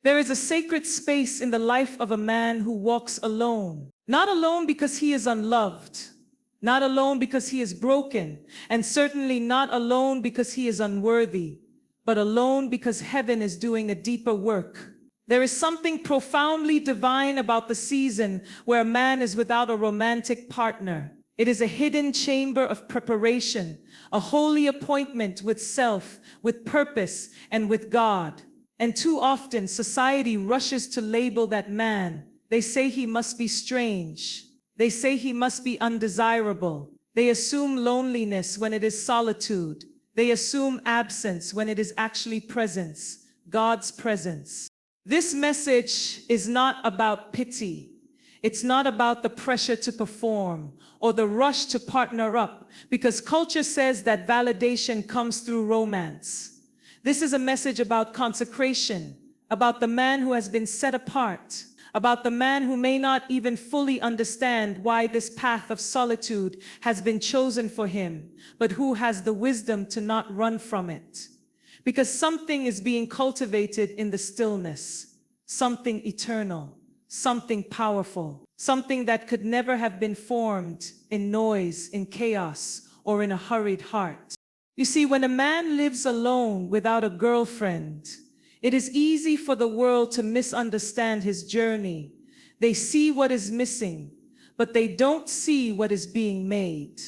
There is a sacred space in the life of a man who walks alone. Not alone because he is unloved, not alone because he is broken, and certainly not alone because he is unworthy, but alone because heaven is doing a deeper work. There is something profoundly divine about the season where a man is without a romantic partner. It is a hidden chamber of preparation, a holy appointment with self, with purpose, and with God. And too often, society rushes to label that man. They say he must be strange. They say he must be undesirable. They assume loneliness when it is solitude. They assume absence when it is actually presence, God's presence. This message is not about pity. It's not about the pressure to perform or the rush to partner up, because culture says that validation comes through romance. This is a message about consecration, about the man who has been set apart, about the man who may not even fully understand why this path of solitude has been chosen for him, but who has the wisdom to not run from it. Because something is being cultivated in the stillness, something eternal, something powerful, something that could never have been formed in noise, in chaos, or in a hurried heart. You see, when a man lives alone without a girlfriend, it is easy for the world to misunderstand his journey. They see what is missing, but they don't see what is being made.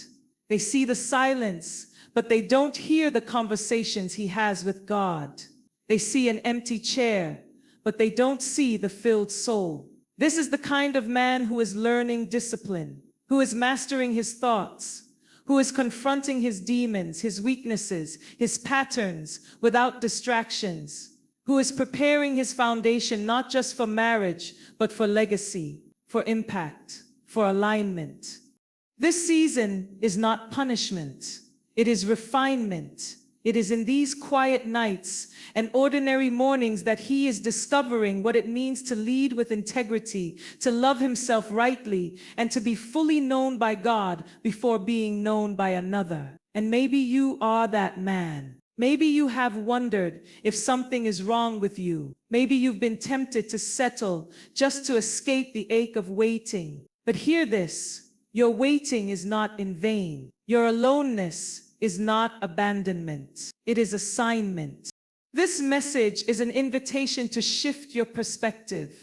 They see the silence, but they don't hear the conversations he has with God. They see an empty chair, but they don't see the filled soul. This is the kind of man who is learning discipline, who is mastering his thoughts, who is confronting his demons, his weaknesses, his patterns without distractions, who is preparing his foundation not just for marriage, but for legacy, for impact, for alignment. This season is not punishment. It is refinement. It is in these quiet nights and ordinary mornings that he is discovering what it means to lead with integrity, to love himself rightly, and to be fully known by God before being known by another. And maybe you are that man. Maybe you have wondered if something is wrong with you. Maybe you've been tempted to settle just to escape the ache of waiting. But hear this, your waiting is not in vain. Your aloneness is not abandonment. It is assignment. This message is an invitation to shift your perspective,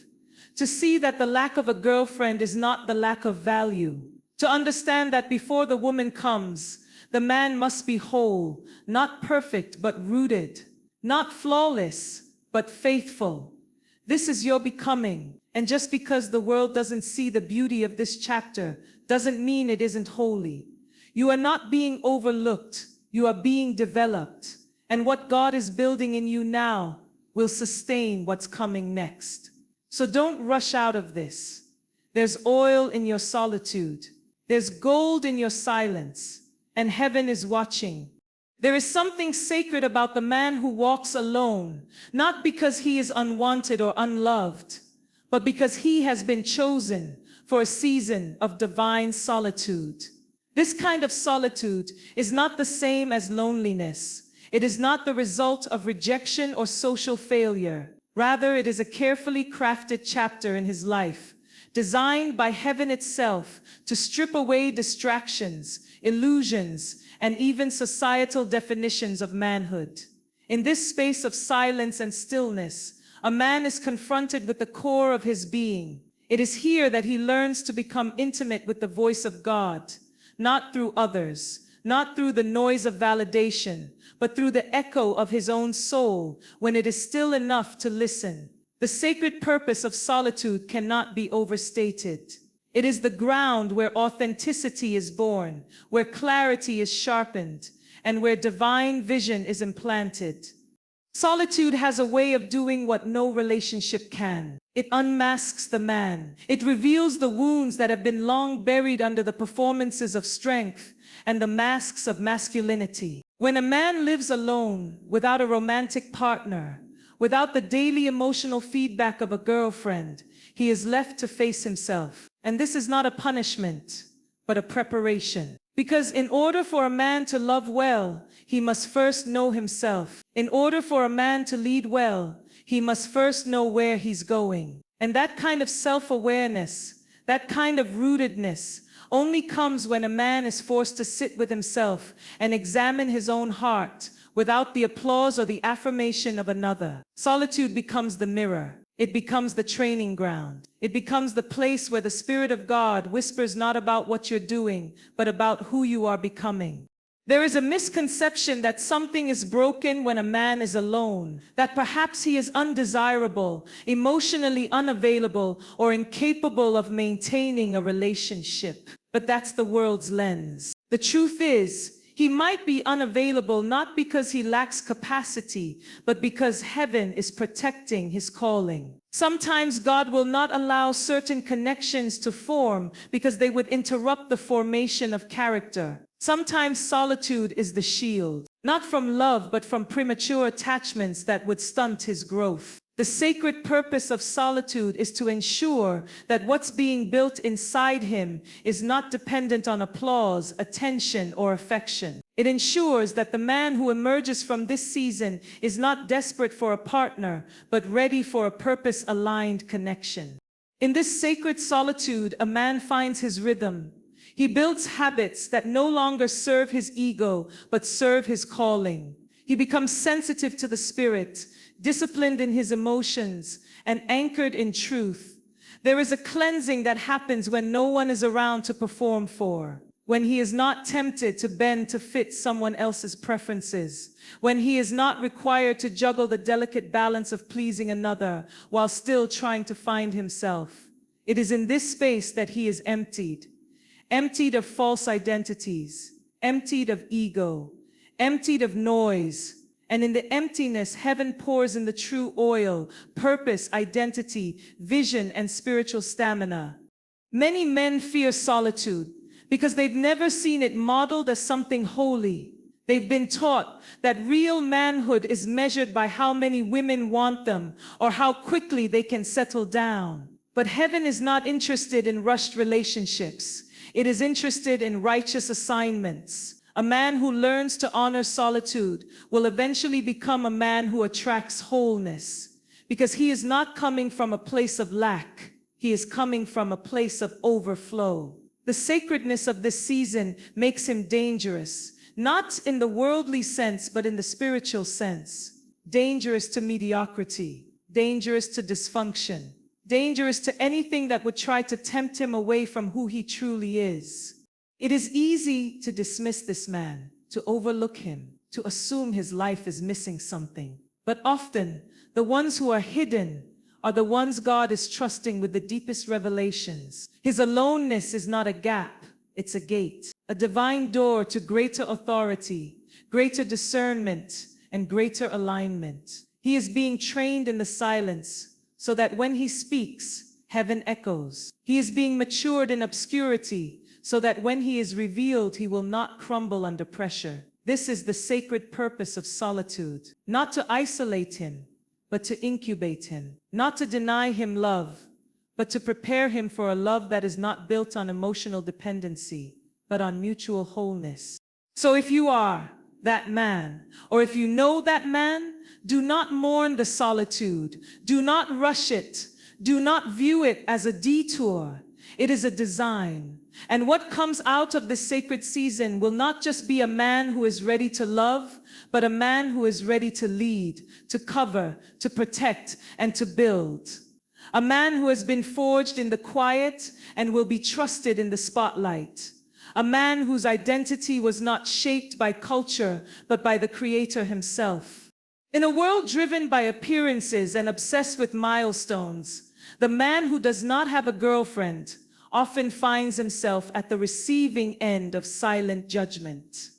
to see that the lack of a girlfriend is not the lack of value, to understand that before the woman comes, the man must be whole, not perfect, but rooted, not flawless, but faithful. This is your becoming. And just because the world doesn't see the beauty of this chapter doesn't mean it isn't holy. You are not being overlooked. You are being developed. And what God is building in you now will sustain what's coming next. So don't rush out of this. There's oil in your solitude. There's gold in your silence. And heaven is watching. There is something sacred about the man who walks alone, not because he is unwanted or unloved, but because he has been chosen for a season of divine solitude. This kind of solitude is not the same as loneliness. It is not the result of rejection or social failure. Rather, it is a carefully crafted chapter in his life, designed by heaven itself to strip away distractions, illusions, and even societal definitions of manhood. In this space of silence and stillness, a man is confronted with the core of his being. It is here that he learns to become intimate with the voice of God, not through others, not through the noise of validation, but through the echo of his own soul when it is still enough to listen. The sacred purpose of solitude cannot be overstated. It is the ground where authenticity is born, where clarity is sharpened, and where divine vision is implanted. Solitude has a way of doing what no relationship can. It unmasks the man. It reveals the wounds that have been long buried under the performances of strength and the masks of masculinity. When a man lives alone, without a romantic partner, without the daily emotional feedback of a girlfriend, he is left to face himself. And this is not a punishment, but a preparation. Because in order for a man to love well, he must first know himself. In order for a man to lead well, he must first know where he's going. And that kind of self-awareness, that kind of rootedness, only comes when a man is forced to sit with himself and examine his own heart without the applause or the affirmation of another. Solitude becomes the mirror. It becomes the training ground. It becomes the place where the Spirit of God whispers not about what you're doing, but about who you are becoming. There is a misconception that something is broken when a man is alone, that perhaps he is undesirable, emotionally unavailable, or incapable of maintaining a relationship. But that's the world's lens. The truth is, he might be unavailable not because he lacks capacity, but because heaven is protecting his calling. Sometimes God will not allow certain connections to form because they would interrupt the formation of character. Sometimes solitude is the shield, not from love, but from premature attachments that would stunt his growth. The sacred purpose of solitude is to ensure that what's being built inside him is not dependent on applause, attention, or affection. It ensures that the man who emerges from this season is not desperate for a partner, but ready for a purpose-aligned connection. In this sacred solitude, a man finds his rhythm. He builds habits that no longer serve his ego, but serve his calling. He becomes sensitive to the Spirit, disciplined in his emotions, and anchored in truth. There is a cleansing that happens when no one is around to perform for, when he is not tempted to bend to fit someone else's preferences, when he is not required to juggle the delicate balance of pleasing another while still trying to find himself. It is in this space that he is emptied of false identities, emptied of ego, emptied of noise. And in the emptiness, heaven pours in the true oil, purpose, identity, vision, and spiritual stamina. Many men fear solitude because they've never seen it modeled as something holy. They've been taught that real manhood is measured by how many women want them or how quickly they can settle down. But heaven is not interested in rushed relationships. It is interested in righteous assignments. A man who learns to honor solitude will eventually become a man who attracts wholeness, because he is not coming from a place of lack. He is coming from a place of overflow. The sacredness of this season makes him dangerous, not in the worldly sense, but in the spiritual sense. Dangerous to mediocrity, dangerous to dysfunction, dangerous to anything that would try to tempt him away from who he truly is. It is easy to dismiss this man, to overlook him, to assume his life is missing something. But often, the ones who are hidden are the ones God is trusting with the deepest revelations. His aloneness is not a gap, it's a gate, a divine door to greater authority, greater discernment, and greater alignment. He is being trained in the silence so that when he speaks, heaven echoes. He is being matured in obscurity so that when he is revealed, he will not crumble under pressure. This is the sacred purpose of solitude, not to isolate him, but to incubate him, not to deny him love, but to prepare him for a love that is not built on emotional dependency, but on mutual wholeness. So if you are that man, or if you know that man, do not mourn the solitude. Do not rush it. Do not view it as a detour. It is a design. And what comes out of this sacred season will not just be a man who is ready to love, but a man who is ready to lead, to cover, to protect, and to build. A man who has been forged in the quiet and will be trusted in the spotlight. A man whose identity was not shaped by culture, but by the Creator himself. In a world driven by appearances and obsessed with milestones, the man who does not have a girlfriend often finds himself at the receiving end of silent judgment.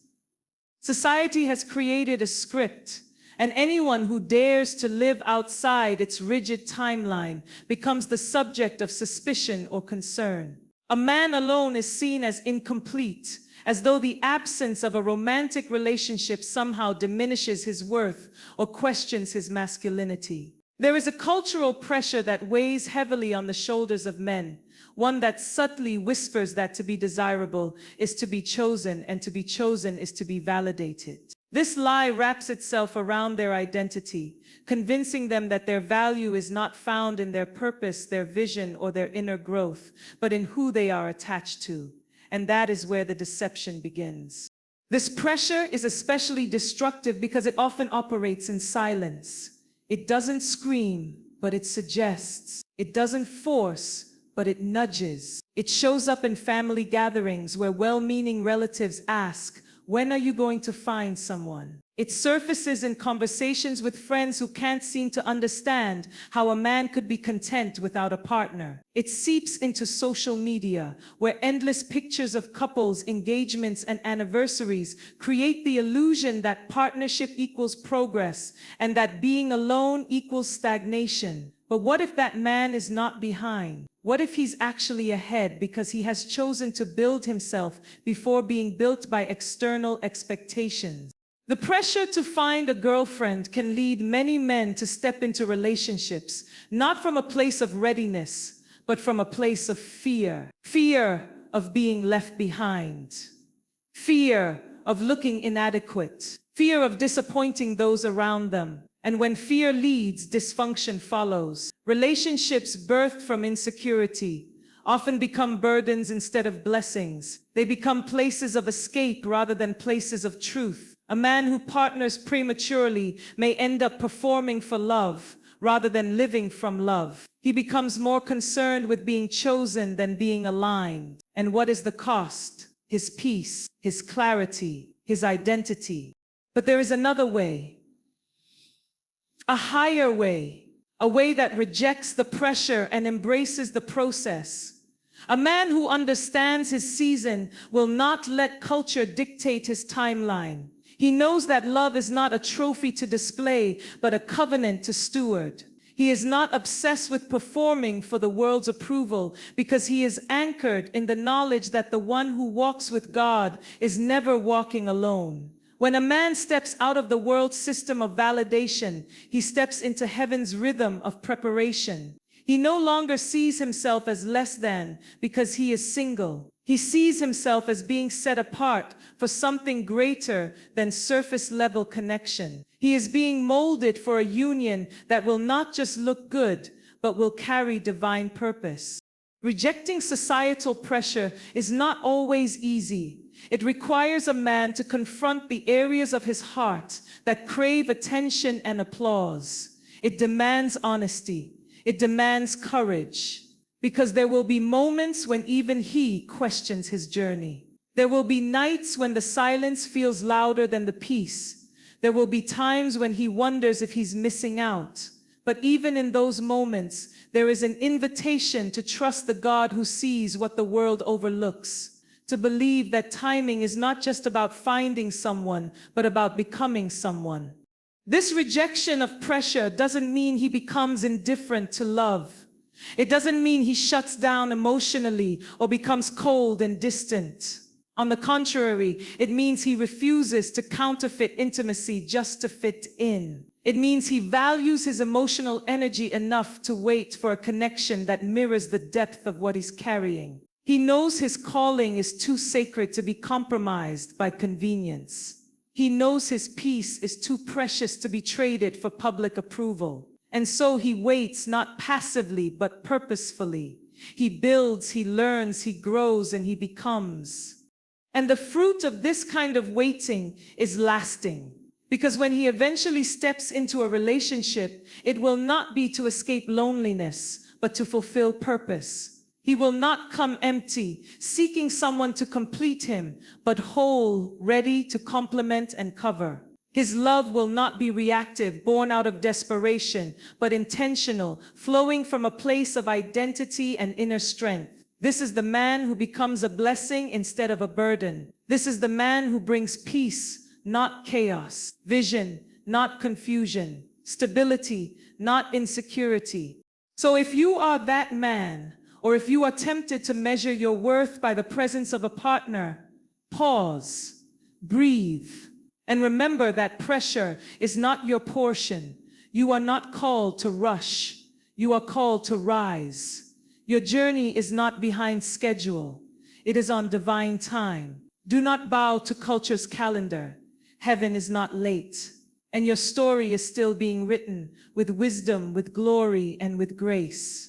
Society has created a script, and anyone who dares to live outside its rigid timeline becomes the subject of suspicion or concern. A man alone is seen as incomplete, as though the absence of a romantic relationship somehow diminishes his worth or questions his masculinity. There is a cultural pressure that weighs heavily on the shoulders of men, one that subtly whispers that to be desirable is to be chosen, and to be chosen is to be validated. This lie wraps itself around their identity, convincing them that their value is not found in their purpose, their vision, or their inner growth, but in who they are attached to. And that is where the deception begins. This pressure is especially destructive because it often operates in silence. It doesn't scream, but it suggests. It doesn't force, but it nudges. It shows up in family gatherings where well-meaning relatives ask, "When are you going to find someone?" It surfaces in conversations with friends who can't seem to understand how a man could be content without a partner. It seeps into social media, where endless pictures of couples, engagements, and anniversaries create the illusion that partnership equals progress and that being alone equals stagnation. But what if that man is not behind? What if he's actually ahead because he has chosen to build himself before being built by external expectations? The pressure to find a girlfriend can lead many men to step into relationships, not from a place of readiness, but from a place of fear. Fear of being left behind. Fear of looking inadequate. Fear of disappointing those around them. And when fear leads, dysfunction follows. Relationships birthed from insecurity often become burdens instead of blessings. They become places of escape rather than places of truth. A man who partners prematurely may end up performing for love rather than living from love. He becomes more concerned with being chosen than being aligned. And what is the cost? His peace, his clarity, his identity. But there is another way. A higher way, a way that rejects the pressure and embraces the process. A man who understands his season will not let culture dictate his timeline. He knows that love is not a trophy to display, but a covenant to steward. He is not obsessed with performing for the world's approval because he is anchored in the knowledge that the one who walks with God is never walking alone. When a man steps out of the world's system of validation, he steps into heaven's rhythm of preparation. He no longer sees himself as less than because he is single. He sees himself as being set apart for something greater than surface-level connection. He is being molded for a union that will not just look good, but will carry divine purpose. Rejecting societal pressure is not always easy. It requires a man to confront the areas of his heart that crave attention and applause. It demands honesty. It demands courage. Because there will be moments when even he questions his journey. There will be nights when the silence feels louder than the peace. There will be times when he wonders if he's missing out. But even in those moments, there is an invitation to trust the God who sees what the world overlooks. To believe that timing is not just about finding someone, but about becoming someone. This rejection of pressure doesn't mean he becomes indifferent to love. It doesn't mean he shuts down emotionally or becomes cold and distant. On the contrary, it means he refuses to counterfeit intimacy just to fit in. It means he values his emotional energy enough to wait for a connection that mirrors the depth of what he's carrying. He knows his calling is too sacred to be compromised by convenience. He knows his peace is too precious to be traded for public approval. And so he waits not passively, but purposefully. He builds, he learns, he grows, and he becomes. And the fruit of this kind of waiting is lasting. Because when he eventually steps into a relationship, it will not be to escape loneliness, but to fulfill purpose. He will not come empty, seeking someone to complete him, but whole, ready to complement and cover. His love will not be reactive, born out of desperation, but intentional, flowing from a place of identity and inner strength. This is the man who becomes a blessing instead of a burden. This is the man who brings peace, not chaos, vision, not confusion, stability, not insecurity. So if you are that man, or if you are tempted to measure your worth by the presence of a partner, pause, breathe, and remember that pressure is not your portion. You are not called to rush. You are called to rise. Your journey is not behind schedule. It is on divine time. Do not bow to culture's calendar. heaven is not late. And your story is still being written with wisdom, with glory, and with grace.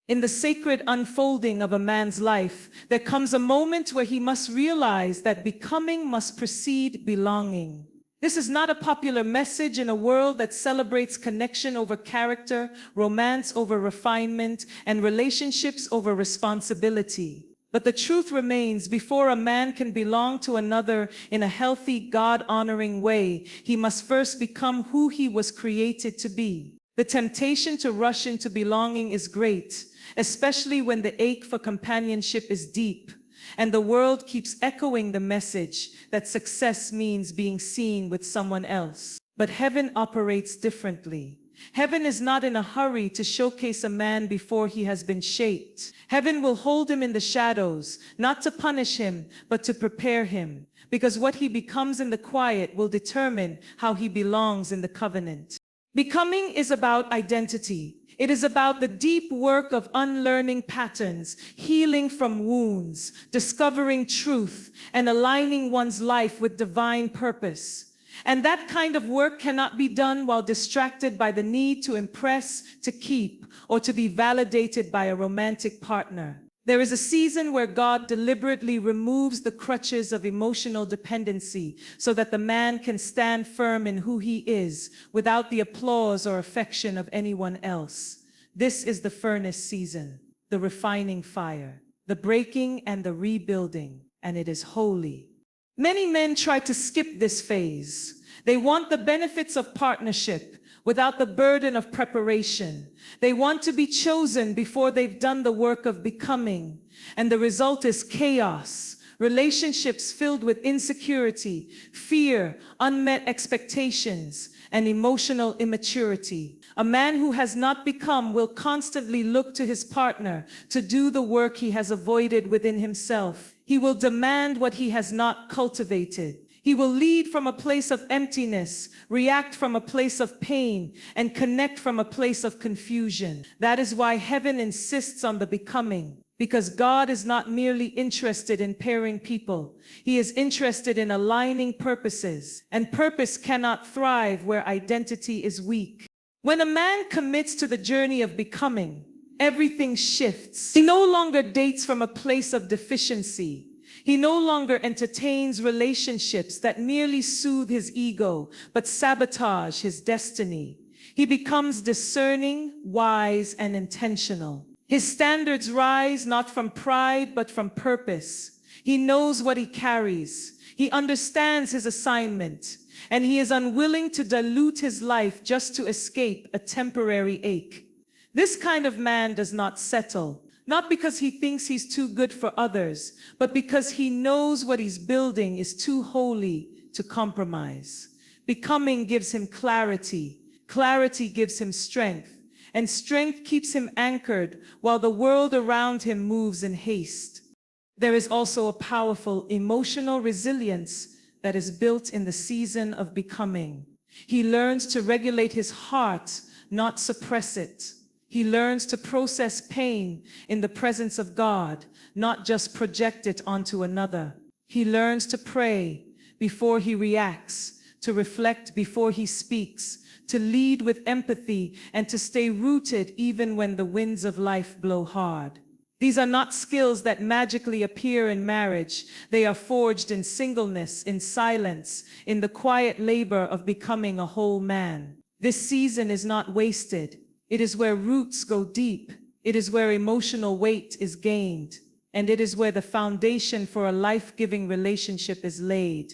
In the sacred unfolding of a man's life, there comes a moment where he must realize that becoming must precede belonging. This is not a popular message in a world that celebrates connection over character, romance over refinement, and relationships over responsibility. But the truth remains, before a man can belong to another in a healthy, God-honoring way, he must first become who he was created to be. The temptation to rush into belonging is great, especially when the ache for companionship is deep, and the world keeps echoing the message that success means being seen with someone else. But heaven operates differently. Heaven is not in a hurry to showcase a man before he has been shaped. Heaven will hold him in the shadows, not to punish him, but to prepare him, because what he becomes in the quiet will determine how he belongs in the covenant. Becoming is about identity. It is about the deep work of unlearning patterns, healing from wounds, discovering truth, and aligning one's life with divine purpose. And that kind of work cannot be done while distracted by the need to impress, to keep, or to be validated by a romantic partner. There is a season where God deliberately removes the crutches of emotional dependency so that the man can stand firm in who he is without the applause or affection of anyone else. This is the furnace season, the refining fire, the breaking and the rebuilding, and it is holy. Many men try to skip this phase. They want the benefits of partnership without the burden of preparation. They want to be chosen before they've done the work of becoming. And the result is chaos, relationships filled with insecurity, fear, unmet expectations, and emotional immaturity. A man who has not become will constantly look to his partner to do the work he has avoided within himself. He will demand what he has not cultivated. He will lead from a place of emptiness, react from a place of pain, and connect from a place of confusion. That is why heaven insists on the becoming, because God is not merely interested in pairing people. He is interested in aligning purposes, and purpose cannot thrive where identity is weak. When a man commits to the journey of becoming, everything shifts. He no longer dates from a place of deficiency. He no longer entertains relationships that merely soothe his ego, but sabotage his destiny. He becomes discerning, wise, and intentional. His standards rise not from pride, but from purpose. He knows what he carries. He understands his assignment, and he is unwilling to dilute his life just to escape a temporary ache. This kind of man does not settle, not because he thinks he's too good for others, but because he knows what he's building is too holy to compromise. Becoming gives him clarity, clarity gives him strength, and strength keeps him anchored while the world around him moves in haste. There is also a powerful emotional resilience that is built in the season of becoming. He learns to regulate his heart, not suppress it. He learns to process pain in the presence of God, not just project it onto another. He learns to pray before he reacts, to reflect before he speaks, to lead with empathy, and to stay rooted even when the winds of life blow hard. These are not skills that magically appear in marriage. They are forged in singleness, in silence, in the quiet labor of becoming a whole man. This season is not wasted. It is where roots go deep. It is where emotional weight is gained. And it is where the foundation for a life-giving relationship is laid.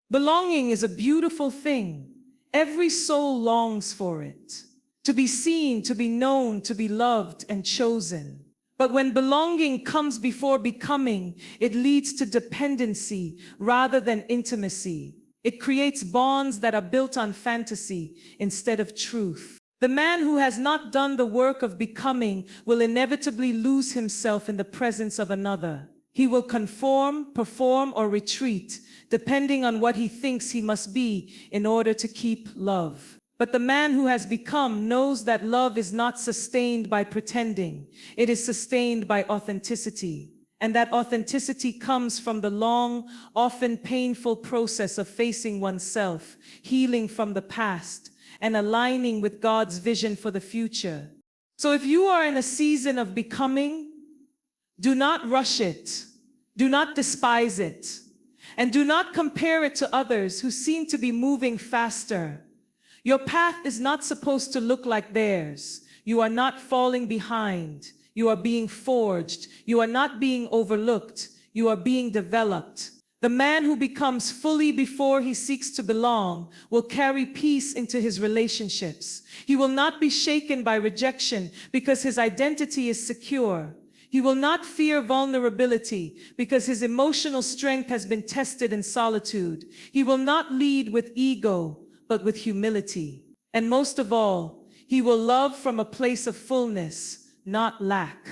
Belonging is a beautiful thing. Every soul longs for it. To be seen, to be known, to be loved and chosen. But when belonging comes before becoming, it leads to dependency rather than intimacy. It creates bonds that are built on fantasy instead of truth. The man who has not done the work of becoming will inevitably lose himself in the presence of another. He will conform, perform, or retreat, depending on what he thinks he must be in order to keep love. But the man who has become knows that love is not sustained by pretending. It is sustained by authenticity. And that authenticity comes from the long, often painful process of facing oneself, healing from the past, and aligning with God's vision for the future. So if you are in a season of becoming, do not rush it. Do not despise it. And do not compare it to others who seem to be moving faster. Your path is not supposed to look like theirs. You are not falling behind. You are being forged. You are not being overlooked. You are being developed. The man who becomes fully before he seeks to belong will carry peace into his relationships. He will not be shaken by rejection because his identity is secure. He will not fear vulnerability because his emotional strength has been tested in solitude. He will not lead with ego, but with humility. And most of all, he will love from a place of fullness, not lack.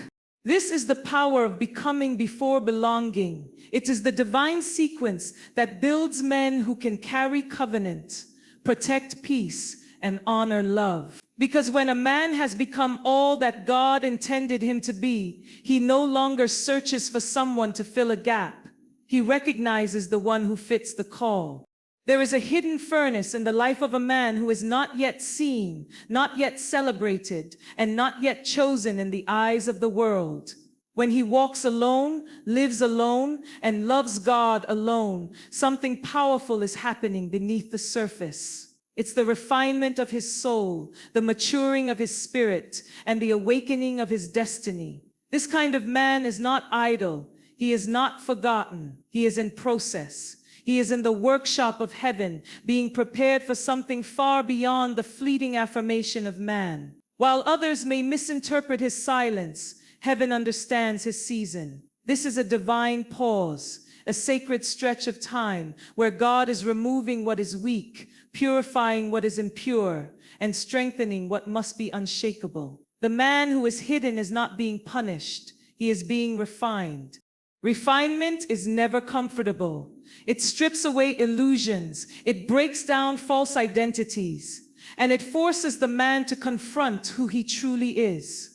This is the power of becoming before belonging. It is the divine sequence that builds men who can carry covenant, protect peace, and honor love. Because when a man has become all that God intended him to be, he no longer searches for someone to fill a gap. He recognizes the one who fits the call. There is a hidden furnace in the life of a man who is not yet seen, not yet celebrated, and not yet chosen in the eyes of the world. When he walks alone, lives alone, and loves God alone, something powerful is happening beneath the surface. It's the refinement of his soul, the maturing of his spirit, and the awakening of his destiny. This kind of man is not idle. He is not forgotten. He is in process. He is in the workshop of heaven, being prepared for something far beyond the fleeting affirmation of man. While others may misinterpret his silence, heaven understands his season. This is a divine pause, a sacred stretch of time where God is removing what is weak, purifying what is impure, and strengthening what must be unshakable. The man who is hidden is not being punished. He is being refined. Refinement is never comfortable. It strips away illusions. It breaks down false identities. And it forces the man to confront who he truly is.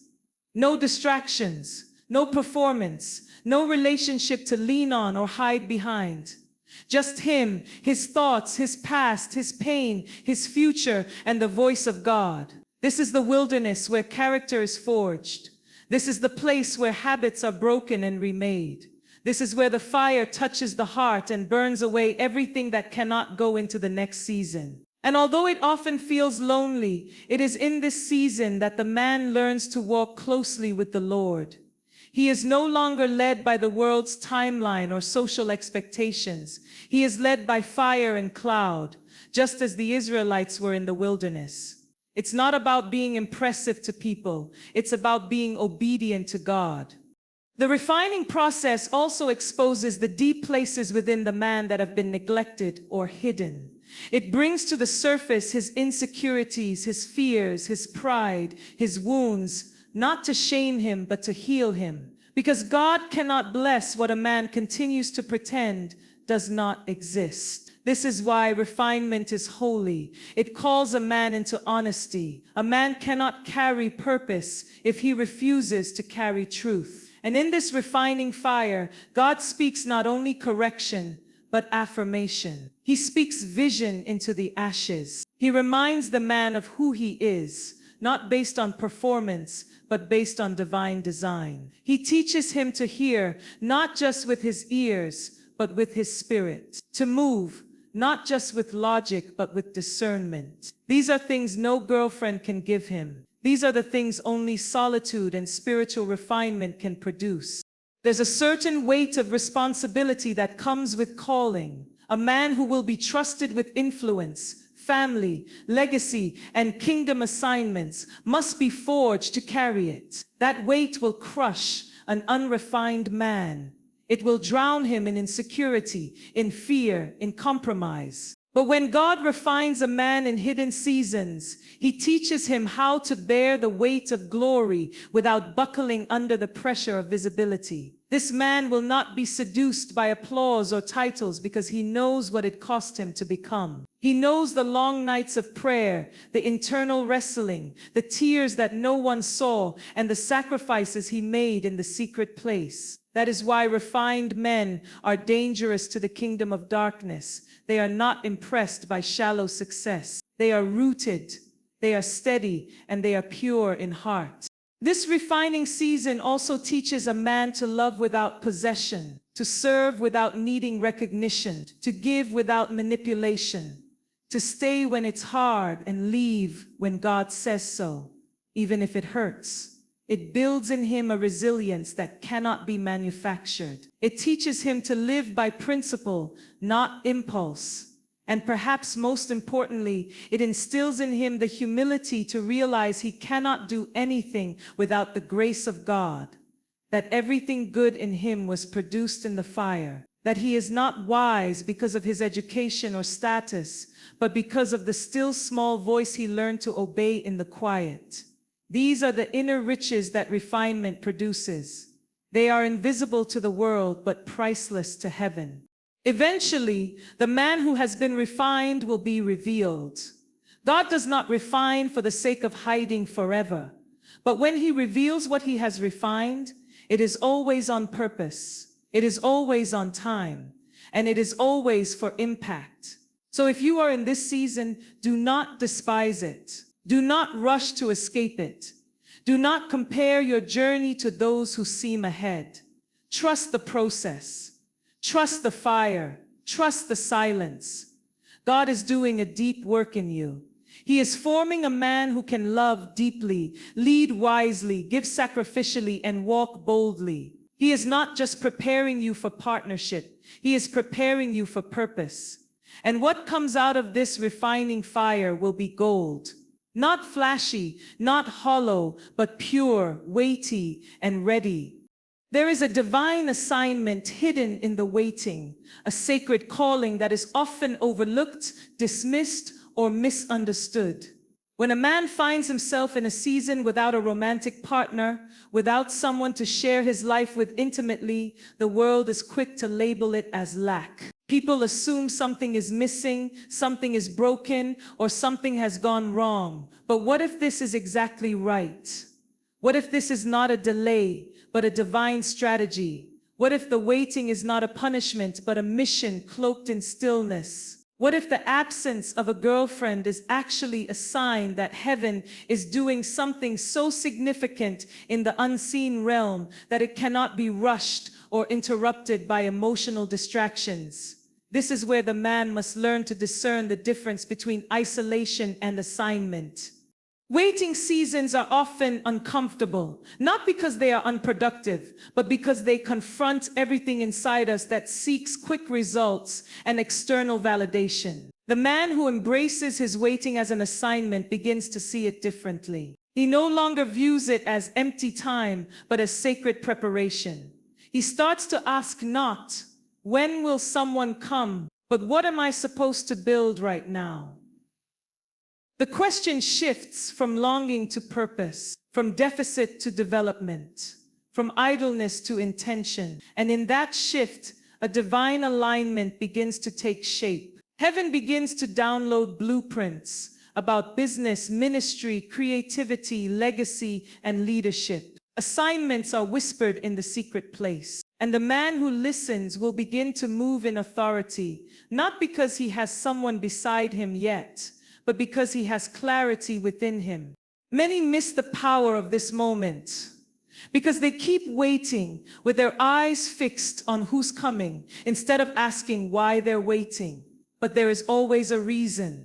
No distractions, no performance, no relationship to lean on or hide behind. Just him, his thoughts, his past, his pain, his future, and the voice of God. This is the wilderness where character is forged. This is the place where habits are broken and remade. This is where the fire touches the heart and burns away everything that cannot go into the next season. And although it often feels lonely, it is in this season that the man learns to walk closely with the Lord. He is no longer led by the world's timeline or social expectations. He is led by fire and cloud, just as the Israelites were in the wilderness. It's not about being impressive to people. It's about being obedient to God. The refining process also exposes the deep places within the man that have been neglected or hidden. It brings to the surface his insecurities, his fears, his pride, his wounds, not to shame him, but to heal him. Because God cannot bless what a man continues to pretend does not exist. This is why refinement is holy. It calls a man into honesty. A man cannot carry purpose if he refuses to carry truth. And in this refining fire, God speaks not only correction, but affirmation. He speaks vision into the ashes. He reminds the man of who he is, not based on performance, but based on divine design. He teaches him to hear, not just with his ears, but with his spirit. To move, not just with logic, but with discernment. These are things no girlfriend can give him. These are the things only solitude and spiritual refinement can produce. There's a certain weight of responsibility that comes with calling. A man who will be trusted with influence, family, legacy, and kingdom assignments must be forged to carry it. That weight will crush an unrefined man. It will drown him in insecurity, in fear, in compromise. But when God refines a man in hidden seasons, he teaches him how to bear the weight of glory without buckling under the pressure of visibility. This man will not be seduced by applause or titles because he knows what it cost him to become. He knows the long nights of prayer, the internal wrestling, the tears that no one saw, and the sacrifices he made in the secret place. That is why refined men are dangerous to the kingdom of darkness. They are not impressed by shallow success. They are rooted, they are steady, and they are pure in heart. This refining season also teaches a man to love without possession, to serve without needing recognition, to give without manipulation, to stay when it's hard and leave when God says so, even if it hurts. It builds in him a resilience that cannot be manufactured. It teaches him to live by principle, not impulse. And perhaps most importantly, it instills in him the humility to realize he cannot do anything without the grace of God, that everything good in him was produced in the fire, that he is not wise because of his education or status, but because of the still small voice he learned to obey in the quiet. These are the inner riches that refinement produces. They are invisible to the world, but priceless to heaven. Eventually, the man who has been refined will be revealed. God does not refine for the sake of hiding forever, but when he reveals what he has refined, it is always on purpose, it is always on time, and it is always for impact. So if you are in this season, do not despise it. Do not rush to escape it. Do not compare your journey to those who seem ahead. Trust the process. Trust the fire. Trust the silence. God is doing a deep work in you. He is forming a man who can love deeply, lead wisely, give sacrificially, and walk boldly. He is not just preparing you for partnership. He is preparing you for purpose. And what comes out of this refining fire will be gold. Not flashy, not hollow, but pure, weighty, and ready. There is a divine assignment hidden in the waiting, a sacred calling that is often overlooked, dismissed, or misunderstood. When a man finds himself in a season without a romantic partner, without someone to share his life with intimately, the world is quick to label it as lack. People assume something is missing, something is broken, or something has gone wrong. But what if this is exactly right? What if this is not a delay, but a divine strategy? What if the waiting is not a punishment, but a mission cloaked in stillness? What if the absence of a girlfriend is actually a sign that heaven is doing something so significant in the unseen realm that it cannot be rushed or interrupted by emotional distractions? This is where the man must learn to discern the difference between isolation and assignment. Waiting seasons are often uncomfortable, not because they are unproductive, but because they confront everything inside us that seeks quick results and external validation. The man who embraces his waiting as an assignment begins to see it differently. He no longer views it as empty time, but as sacred preparation. He starts to ask not, when will someone come, but what am I supposed to build right now? The question shifts from longing to purpose, from deficit to development, from idleness to intention. And in that shift, a divine alignment begins to take shape. Heaven begins to download blueprints about business, ministry, creativity, legacy, and leadership. Assignments are whispered in the secret place. And the man who listens will begin to move in authority, not because he has someone beside him yet, but because he has clarity within him. Many miss the power of this moment because they keep waiting with their eyes fixed on who's coming instead of asking why they're waiting. But there is always a reason.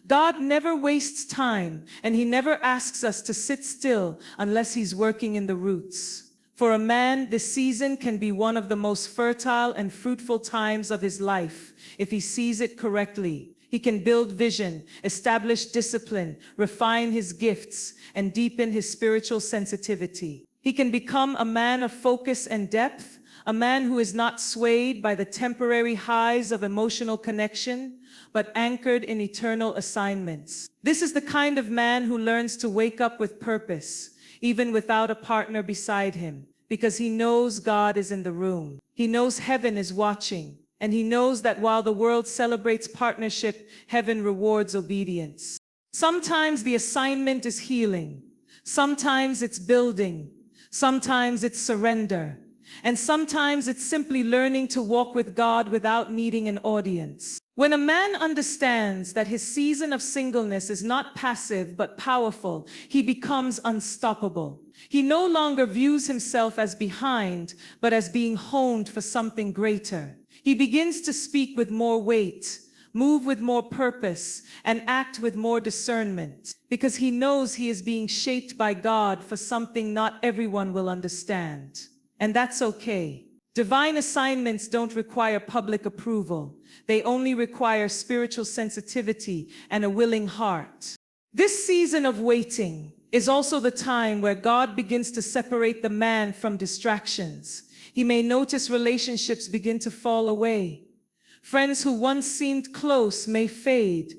God never wastes time, and he never asks us to sit still unless he's working in the roots. For a man, this season can be one of the most fertile and fruitful times of his life if he sees it correctly. He can build vision, establish discipline, refine his gifts, and deepen his spiritual sensitivity. He can become a man of focus and depth, a man who is not swayed by the temporary highs of emotional connection, but anchored in eternal assignments. This is the kind of man who learns to wake up with purpose, even without a partner beside him, because he knows God is in the room. He knows heaven is watching, And he knows that while the world celebrates partnership, heaven rewards obedience. Sometimes the assignment is healing. Sometimes it's building. Sometimes it's surrender. And sometimes it's simply learning to walk with God without needing an audience. When a man understands that his season of singleness is not passive but powerful, he becomes unstoppable. He no longer views himself as behind, but as being honed for something greater. He begins to speak with more weight, move with more purpose, and act with more discernment, because he knows he is being shaped by God for something not everyone will understand. And that's okay. Divine assignments don't require public approval. They only require spiritual sensitivity and a willing heart. This season of waiting is also the time where God begins to separate the man from distractions. He may notice relationships begin to fall away. Friends who once seemed close may fade.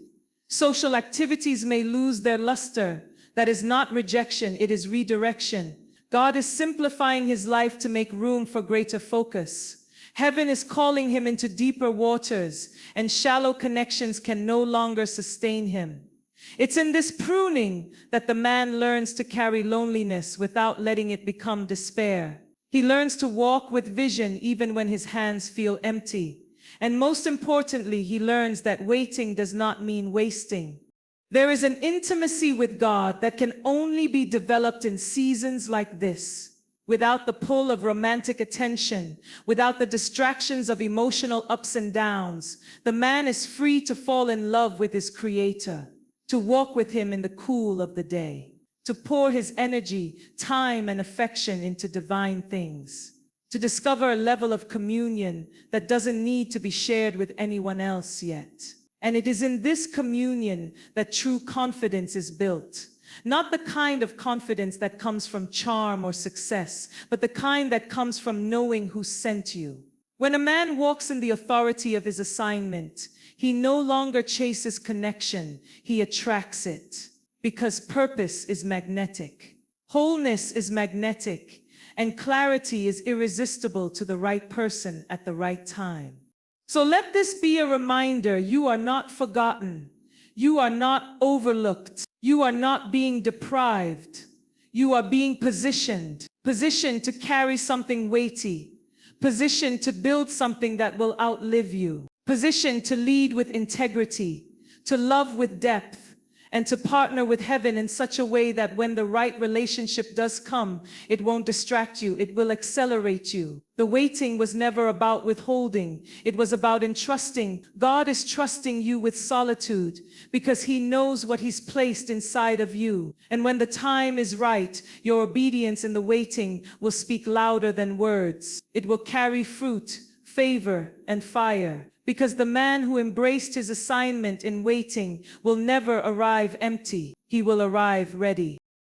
Social activities may lose their luster. That is not rejection, it is redirection. God is simplifying his life to make room for greater focus. Heaven is calling him into deeper waters, and shallow connections can no longer sustain him. It's in this pruning that the man learns to carry loneliness without letting it become despair. He learns to walk with vision even when his hands feel empty. And most importantly, he learns that waiting does not mean wasting. There is an intimacy with God that can only be developed in seasons like this, without the pull of romantic attention, without the distractions of emotional ups and downs. The man is free to fall in love with his Creator, to walk with him in the cool of the day, to pour his energy, time, and affection into divine things, to discover a level of communion that doesn't need to be shared with anyone else yet. And it is in this communion that true confidence is built. Not the kind of confidence that comes from charm or success, but the kind that comes from knowing who sent you. When a man walks in the authority of his assignment, he no longer chases connection, he attracts it. Because purpose is magnetic, wholeness is magnetic, and clarity is irresistible to the right person at the right time. So let this be a reminder: you are not forgotten. You are not overlooked. You are not being deprived. You are being positioned to carry something weighty, positioned to build something that will outlive you, positioned to lead with integrity, to love with depth, and to partner with heaven in such a way that when the right relationship does come, it won't distract you, it will accelerate you. The waiting was never about withholding, it was about entrusting. God is trusting you with solitude because he knows what he's placed inside of you. And when the time is right, your obedience in the waiting will speak louder than words. It will carry fruit, favor, and fire. Because the man who embraced his assignment in waiting will never arrive empty. He will arrive ready.